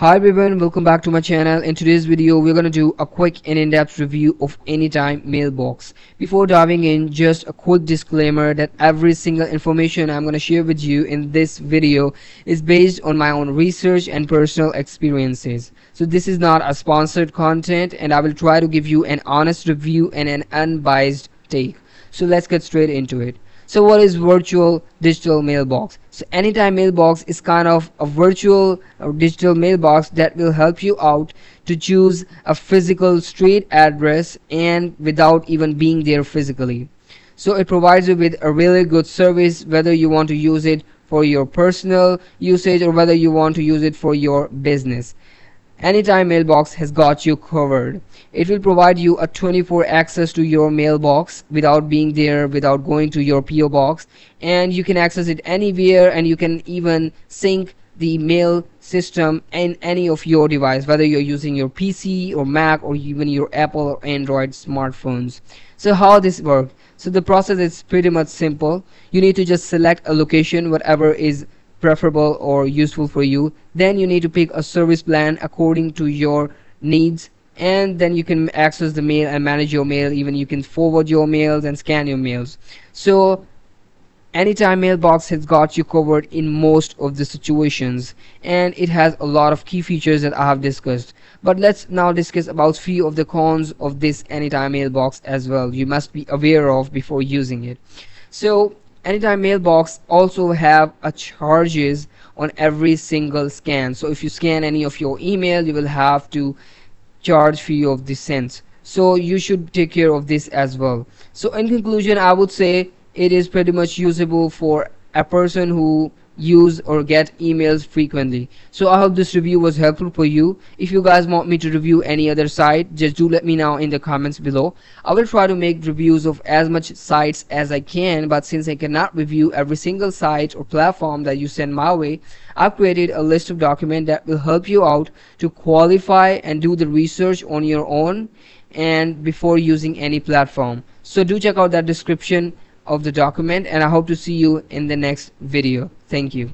Hi everyone, welcome back to my channel. In today's video we're going to do a quick and in-depth review of Anytime Mailbox. Before diving in, just a quick disclaimer that every single information I'm going to share with you in this video is based on my own research and personal experiences. So this is not a sponsored content, and I will try to give you an honest review and an unbiased take. So let's get straight into it. So what is virtual digital mailbox? So Anytime Mailbox is kind of a virtual or digital mailbox that will help you out to choose a physical street address and without even being there physically. So it provides you with a really good service, whether you want to use it for your personal usage or whether you want to use it for your business. Anytime Mailbox has got you covered. It will provide you a 24 access to your mailbox without being there, without going to your PO box, and you can access it anywhere, and you can even sync the mail system in any of your device, whether you're using your PC or Mac or even your Apple or Android smartphones. So how this works? So the process is pretty much simple. You need to just select a location, whatever is preferable or useful for you. Then you need to pick a service plan according to your needs, and then you can access the mail and manage your mail. Even you can forward your mails and scan your mails. So Anytime Mailbox has got you covered in most of the situations, and it has a lot of key features that I have discussed. But let's now discuss about few of the cons of this Anytime Mailbox as well you must be aware of before using it. So Anytime Mailbox also have a charges on every single scan. So if you scan any of your email, you will have to charge fee of the cents. So you should take care of this as well. So in conclusion, I would say it is pretty much usable for a person who use or get emails frequently. So I hope this review was helpful for you. If you guys want me to review any other site, just do let me know in the comments below. I will try to make reviews of as much sites as I can, but since I cannot review every single site or platform that you send my way, I've created a list of documents that will help you out to qualify and do the research on your own and before using any platform. So do check out that description of the document, and I hope to see you in the next video. Thank you.